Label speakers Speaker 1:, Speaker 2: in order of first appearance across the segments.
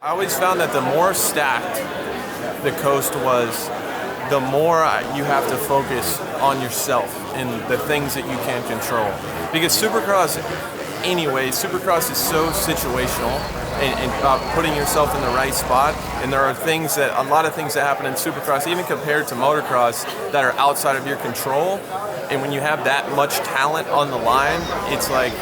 Speaker 1: I always found that the more stacked the coast was, the more you have to focus on yourself and the things that you can control. Because Supercross, Supercross is so situational and putting yourself in the right spot. And there are a lot of things that happen in Supercross, even compared to motocross, that are outside of your control. And when you have that much talent on the line, it's like,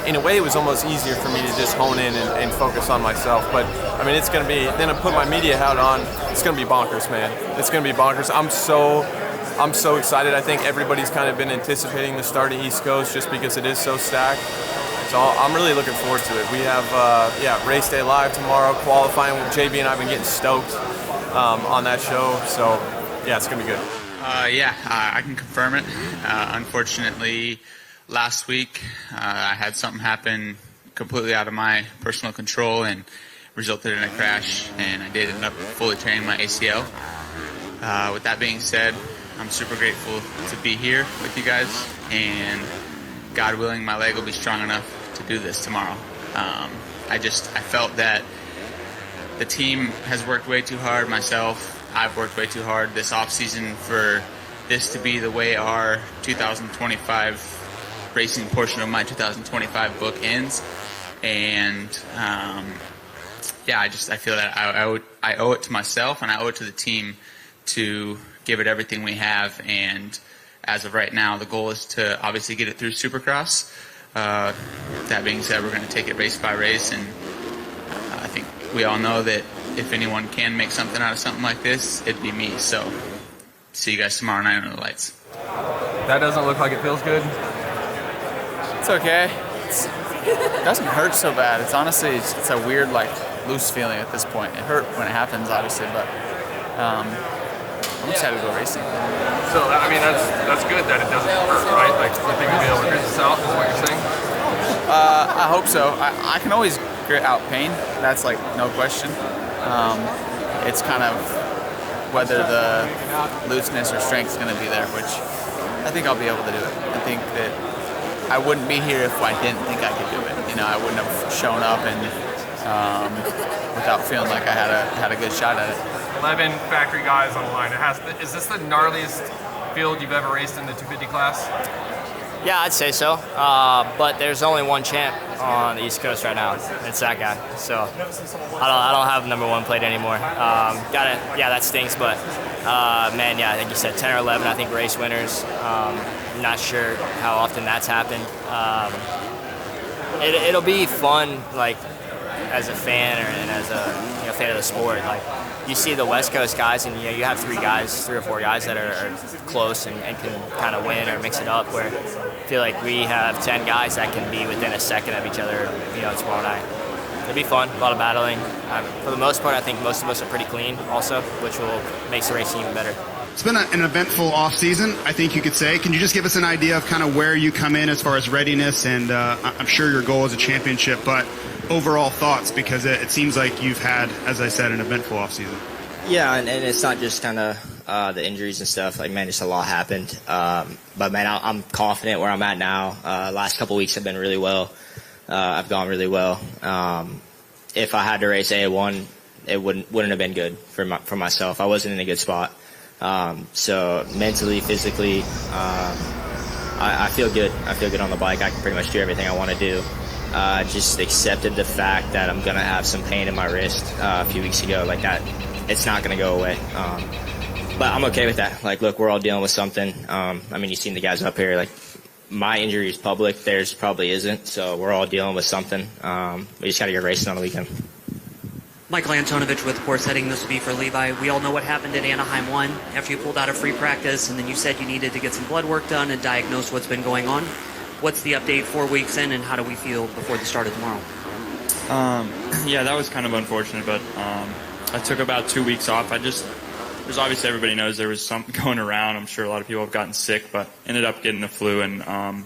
Speaker 1: in a way, it was almost easier for me to just hone in and focus on myself. But I mean, it's going to be, then I put my media hat on, it's going to be bonkers, man. It's going to be bonkers. I'm so excited. I think everybody's kind of been anticipating the start of East Coast just because it is so stacked. So I'm really looking forward to it. We have, race day live tomorrow, qualifying. JB and I have been getting stoked on that show. So yeah, it's going to be good.
Speaker 2: I can confirm it. Unfortunately, last week, I had something happen completely out of my personal control and resulted in a crash, and I did end up fully tearing my ACL. With that being said, I'm super grateful to be here with you guys, and God willing, my leg will be strong enough to do this tomorrow. I felt that the team has worked way too hard, I've worked way too hard this off-season for this to be the way our 2025 racing portion of my 2025 book ends, and I feel that I owe it to myself and I owe it to the team to give it everything we have. And as of right now, the goal is to obviously get it through Supercross. That being said, we're going to take it race by race, and I think we all know that if anyone can make something out of something like this, it'd be me. So see you guys tomorrow night on the lights.
Speaker 1: That doesn't look like it feels good.
Speaker 3: It's okay. It doesn't hurt so bad. It's honestly, it's a weird, loose feeling at this point. It hurt when it happens, obviously, but I'm excited to go racing.
Speaker 1: So, I mean, that's good that it doesn't hurt, right? Like, you think you'll be able to grit this out, is what you're saying?
Speaker 3: I hope so. I can always grit out pain. That's, no question. It's kind of whether the looseness or strength is going to be there, which I think I'll be able to do it. I think that I wouldn't be here if I didn't think I could do it. I wouldn't have shown up and without feeling like I had a good shot at it.
Speaker 4: 11 factory guys on the line. Is this the gnarliest field you've ever raced in the 250 class?
Speaker 5: Yeah, I'd say so. But there's only one champ on the East Coast right now. It's that guy. So I don't have number one plate anymore. That stinks. But I think you said 10 or 11. I think race winners. I'm not sure how often that's happened. It'll be fun, as a fan and as a fan of the sport. You see the West Coast guys, and you have three or four guys that are close and can kind of win or mix it up. Where I feel like we have 10 guys that can be within a second of each other, tomorrow night. It'll be fun, a lot of battling. For the most part, I think most of us are pretty clean, also, which makes the racing even better.
Speaker 6: It's been an eventful off-season, I think you could say. Can you just give us an idea of kind of where you come in as far as readiness? And I'm sure your goal is a championship, but overall thoughts, because it seems like you've had, as I said, an eventful off-season.
Speaker 7: Yeah, and it's not just kind of the injuries and stuff. Just a lot happened. But, man, I'm confident where I'm at now. Last couple weeks have been really well. I've gone really well. If I had to race A1, it wouldn't have been good for myself. I wasn't in a good spot. So mentally, physically, I feel good. I feel good on the bike. I can pretty much do everything I want to do. I just accepted the fact that I'm going to have some pain in my wrist a few weeks ago. That, it's not going to go away. But I'm okay with that. Look, we're all dealing with something. You've seen the guys up here. My injury is public. Theirs probably isn't. So we're all dealing with something. We just got to get racing on the weekend.
Speaker 8: Michael Antonovich with Course Heading. This will be for Levi. We all know what happened at Anaheim 1 after you pulled out of free practice, and then you said you needed to get some blood work done and diagnose what's been going on. What's the update 4 weeks in, and how do we feel before the start of tomorrow?
Speaker 9: That was kind of unfortunate, but I took about 2 weeks off. There's obviously, everybody knows there was something going around. I'm sure a lot of people have gotten sick, but ended up getting the flu and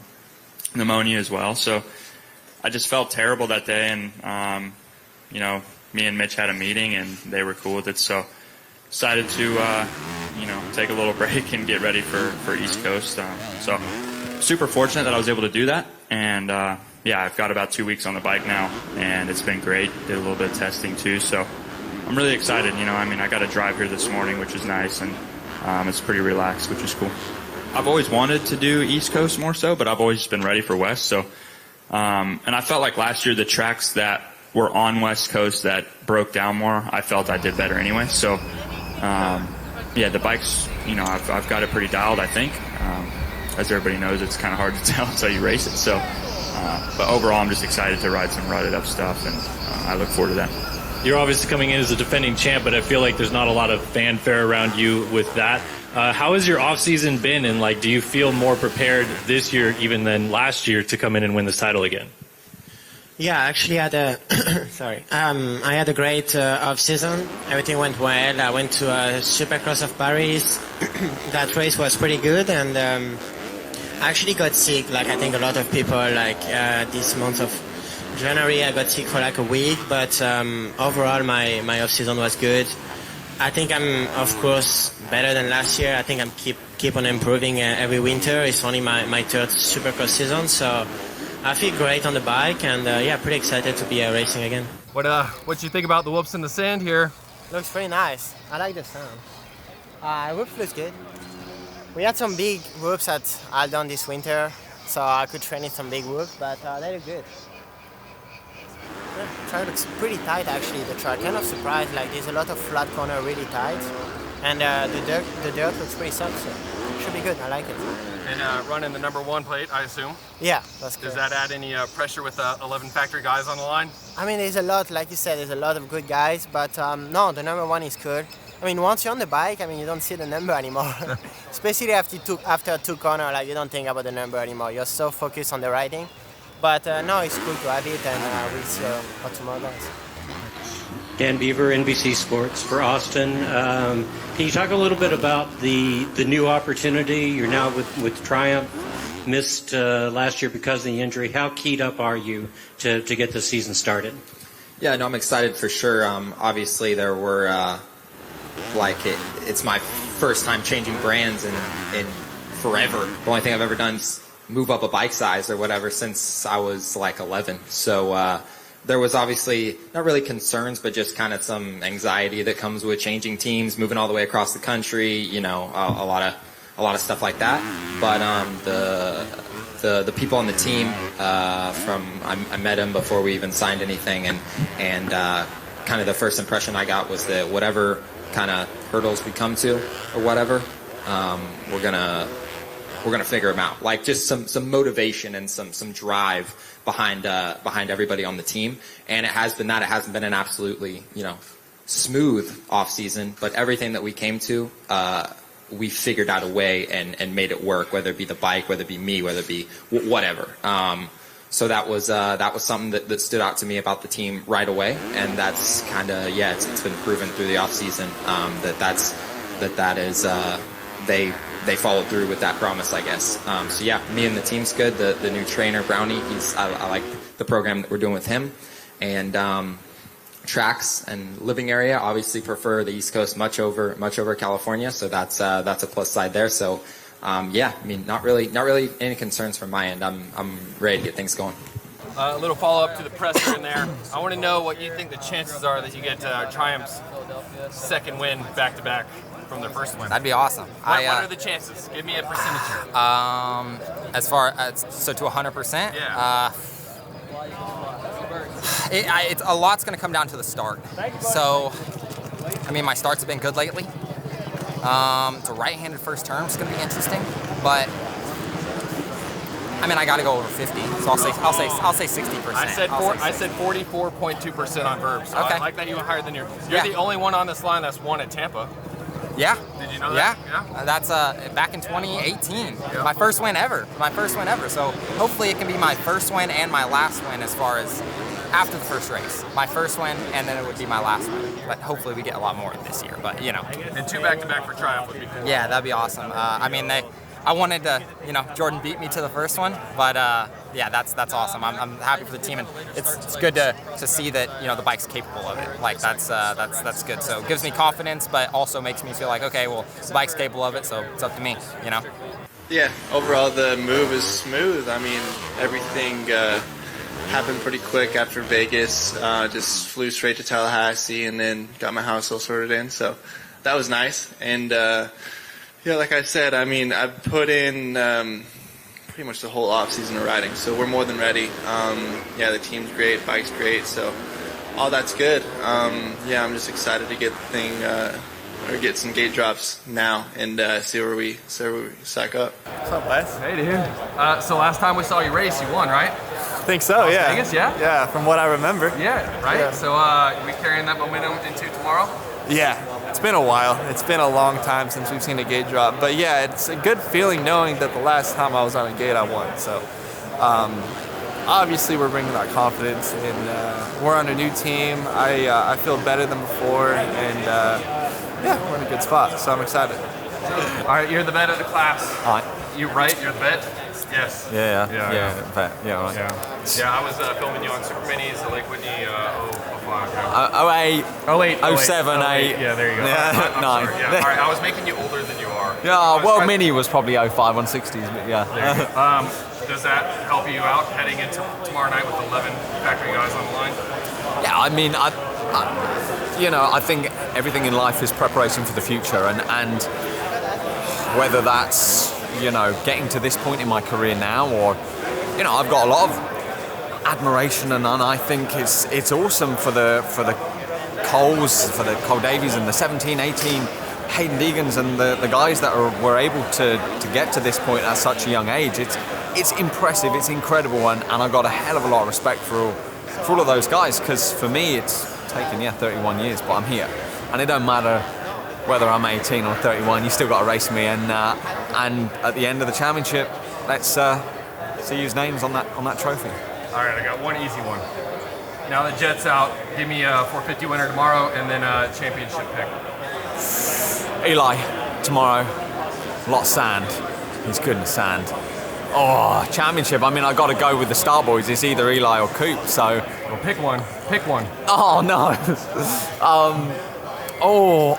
Speaker 9: pneumonia as well. So I just felt terrible that day, and me and Mitch had a meeting, and they were cool with it. So decided to, take a little break and get ready for East Coast. So super fortunate that I was able to do that, and yeah, I've got about 2 weeks on the bike now, and it's been great. Did a little bit of testing too, so I'm really excited. I got to drive here this morning, which is nice, and it's pretty relaxed, which is cool. I've always wanted to do East Coast more so, but I've always just been ready for West. So, and I felt like last year the tracks that were on West Coast that broke down more, I felt I did better anyway. So, yeah, the bikes, I've got it pretty dialed, I think. As everybody knows, it's kind of hard to tell until you race it. So, but overall, I'm just excited to ride some rutted up stuff, and I look forward to that.
Speaker 10: You're obviously coming in as a defending champ, but I feel like there's not a lot of fanfare around you with that. How has your off-season been, and do you feel more prepared this year even than last year to come in and win this title again?
Speaker 11: Yeah, actually I had a I had a great off-season. Everything went well. I went to Supercross of Paris. That race was pretty good, and I actually got sick. I think a lot of people, this month of January, I got sick for a week, but overall my off-season was good. I think I'm, of course, better than last year. I think I'm keep on improving every winter. It's only my third Supercross season, so I feel great on the bike, and pretty excited to be racing again.
Speaker 4: What you think about the whoops in the sand here?
Speaker 11: Looks pretty nice. I like the sound. Whoops looks good. We had some big whoops at Aldon this winter, so I could train in some big whoops, but they look good. The track looks pretty tight actually, the track. Kind of surprised, there's a lot of flat corner really tight, and the dirt looks pretty soft, so should be good. I like it.
Speaker 4: And running the number 1 plate, I assume?
Speaker 11: Yeah, that's
Speaker 4: Does
Speaker 11: correct.
Speaker 4: that add any pressure with 11 factory guys on the line?
Speaker 11: I mean, there's a lot, like you said, there's a lot of good guys, but no, the number 1 is good. I mean, once you're on the bike, you don't see the number anymore. Especially after 2 corners, you don't think about the number anymore. You're so focused on the riding. But no, it's cool to have it, and we'll see what tomorrow does.
Speaker 12: Dan Beaver, NBC Sports for Austin. Can you talk a little bit about the new opportunity? You're now with Triumph. Missed last year because of the injury. How keyed up are you to get the season started?
Speaker 13: Yeah, no, I'm excited for sure. Obviously, there were it's my first time changing brands in forever. The only thing I've ever done is move up a bike size or whatever since I was 11. So there was obviously not really concerns, but just kind of some anxiety that comes with changing teams, moving all the way across the country. A lot of stuff like that. But the people on the team I met him before we even signed anything, and kind of the first impression I got was that whatever kind of hurdles we come to or whatever, we're gonna figure them out. Just some motivation and some drive behind everybody on the team. And it has been that. It hasn't been an absolutely smooth off season, but everything that we came to, we figured out a way and made it work. Whether it be the bike, whether it be me, whether it be whatever. So that was something that stood out to me about the team right away, and that's kind of it's been proven through the off season that is they followed through with that promise, I guess. So yeah, me and the team's good. The new trainer Brownie, I like the program that we're doing with him, and tracks and living area. Obviously, prefer the East Coast much over California, so that's a plus side there. So. Not really any concerns from my end. I'm ready to get things going.
Speaker 4: A little follow-up to the presser in there. I want to know what you think the chances are that you get Triumph's second win back-to-back from their first win.
Speaker 14: That'd be awesome.
Speaker 4: What are the chances? Give me a percentage.
Speaker 14: As far as to 100%.
Speaker 4: Yeah.
Speaker 14: It's a lot's going to come down to the start. So, my starts have been good lately. It's a right-handed first turn. It's going to be interesting, but I got to go over 50. So I'll say 60%.
Speaker 4: I said 44.2% on Verb. So
Speaker 14: okay.
Speaker 4: I like that you went higher than you're the only one on this line that's won at Tampa.
Speaker 14: Yeah.
Speaker 4: Did you know that?
Speaker 14: Yeah. That's back in 2018. Yeah. My first win ever. So hopefully it can be my first win and my last win as far as after the first race. My first win, and then it would be my last win. But hopefully we get a lot more this year. But
Speaker 4: And 2 back-to-back for Triumph would be cool.
Speaker 14: Yeah, that'd be awesome. I wanted to, Jordan beat me to the first one, but that's awesome. I'm happy for the team, and it's good to see that the bike's capable of it. That's good. So it gives me confidence, but also makes me feel like, okay, well, the bike's capable of it, so it's up to me.
Speaker 15: Yeah, overall the move is smooth. Everything happened pretty quick after Vegas. Just flew straight to Tallahassee and then got my house all sorted in. So that was nice. And like I said, I mean, I put in pretty much the whole off season of riding. So we're more than ready. The team's great, bike's great. So all that's good. I'm just excited to get the thing or get some gate drops now and see where we stack up.
Speaker 4: What's up, Les? Hey, dude. So last time we saw you race, you won, right?
Speaker 16: I think so, yeah.
Speaker 4: Vegas, yeah?
Speaker 16: Yeah, from what I remember.
Speaker 4: Yeah, right?
Speaker 16: Yeah.
Speaker 4: So we carrying that momentum into tomorrow?
Speaker 16: Yeah, it's been a while. It's been a long time since we've seen a gate drop. But yeah, it's a good feeling knowing that the last time I was on a gate, I won. So obviously we're bringing that confidence, and we're on a new team. I feel better than before, and we're in a good spot, so I'm excited.
Speaker 4: All right, you're the vet of the class.
Speaker 17: All right.
Speaker 4: You right? You're the vet? Yes.
Speaker 17: Yeah,
Speaker 4: vet.
Speaker 17: Yeah, right.
Speaker 4: Yeah, I was filming you on Super Minis at Lake Whitney 05.
Speaker 17: 08, 07, 8.
Speaker 4: Yeah, there you go.
Speaker 17: Yeah,
Speaker 4: I'm
Speaker 17: 9.
Speaker 4: sorry. Yeah, all right, I was making you older than you are.
Speaker 17: Yeah, well, Mini was probably 05 on 60s, but yeah.
Speaker 4: There you go. Does that help you out heading into tomorrow night with 11 factory guys on the line?
Speaker 17: Yeah, I mean, I think everything in life is preparation for the future, and whether that's, getting to this point in my career now, or, I've got a lot of admiration, and I think it's awesome for the Coles, for the Cole Davies and the 17, 18 Hayden Deegans and the guys that were able to get to this point at such a young age. It's impressive, it's incredible, and I've got a hell of a lot of respect for all of those guys, because for me it's taken 31 years, but I'm here, and it don't matter whether I'm 18 or 31, you still got to race me, and at the end of the championship, let's see whose name's on that trophy.
Speaker 4: All right, I got one easy one. Now that Jet's out, give me a 450 winner tomorrow, and then a championship pick.
Speaker 17: Eli tomorrow. A lot of sand. He's good in the sand. Oh, championship. I mean, I got to go with the Star Boys. It's either Eli or Coop. So.
Speaker 4: Well, pick one. Pick one.
Speaker 17: Oh no.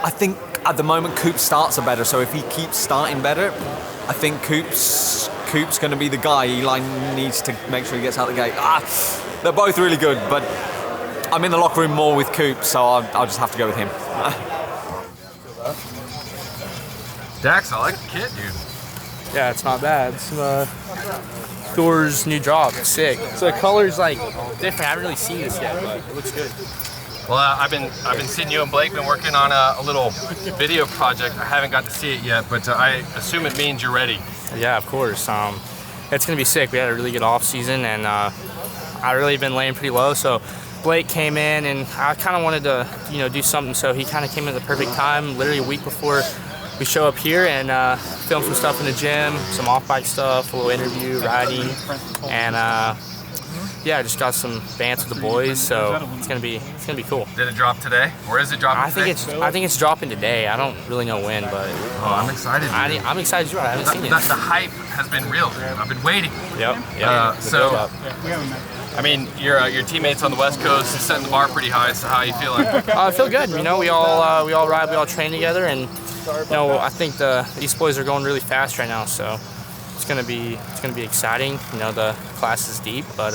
Speaker 17: I think at the moment Coop's starts are better. So if he keeps starting better, I think Coop's going to be the guy. Eli needs to make sure he gets out the gate. They're both really good, but I'm in the locker room more with Coop, so I'll just have to go with him.
Speaker 4: Dax, I like the kit, dude.
Speaker 18: Yeah, it's not bad. It's Thor's new drop. It's sick. So the color's like different. I haven't really seen this yet, but it looks good.
Speaker 4: Well, I've been seeing you and Blake been working on a little video project. I haven't got to see it yet, but I assume it means you're ready.
Speaker 18: Yeah, of course. It's gonna be sick. We had a really good off season, and I really been laying pretty low. So Blake came in, and I kind of wanted to, do something. So he kind of came at the perfect time, literally a week before we show up here, and film some stuff in the gym, some off-bike stuff, a little interview, riding, and I just got some bands with the boys. So it's gonna be cool.
Speaker 4: Did it drop today, or is it dropping today?
Speaker 18: I think it's dropping today. I don't really know when, but
Speaker 4: I'm excited.
Speaker 18: I'm excited too. I haven't seen it.
Speaker 4: The hype has been real, dude. I've been waiting.
Speaker 18: Yep.
Speaker 4: I mean, your teammates on the West Coast is setting the bar pretty high. So how are you feeling?
Speaker 18: I feel good. We all ride, we all train together, and I think the East boys are going really fast right now. So it's gonna be exciting. The class is deep, but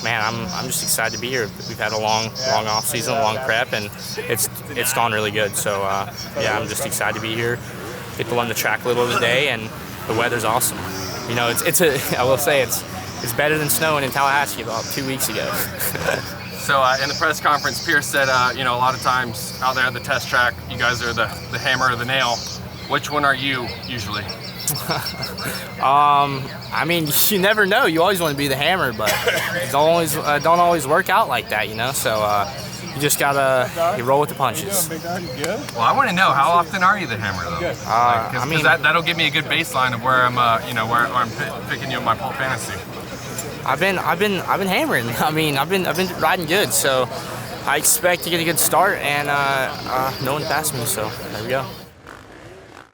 Speaker 18: man, I'm just excited to be here. We've had a long off season, long prep, and it's gone really good. So I'm just excited to be here. Get to learn the track a little today, and the weather's awesome. I will say it's better than snowing in Tallahassee about 2 weeks ago.
Speaker 4: So in the press conference, Pierce said, a lot of times out there at the test track, you guys are the hammer or the nail. Which one are you usually?
Speaker 18: I mean, you never know. You always want to be the hammer, but it don't always work out like that, So you just gotta roll with the punches.
Speaker 4: Well, I want to know, how often are you the hammer though? Because that'll give me a good baseline of where I'm, where I'm picking you in my pole fantasy.
Speaker 18: I've been hammering. I mean, I've been riding good, so I expect to get a good start, and no one passed me. So there we go.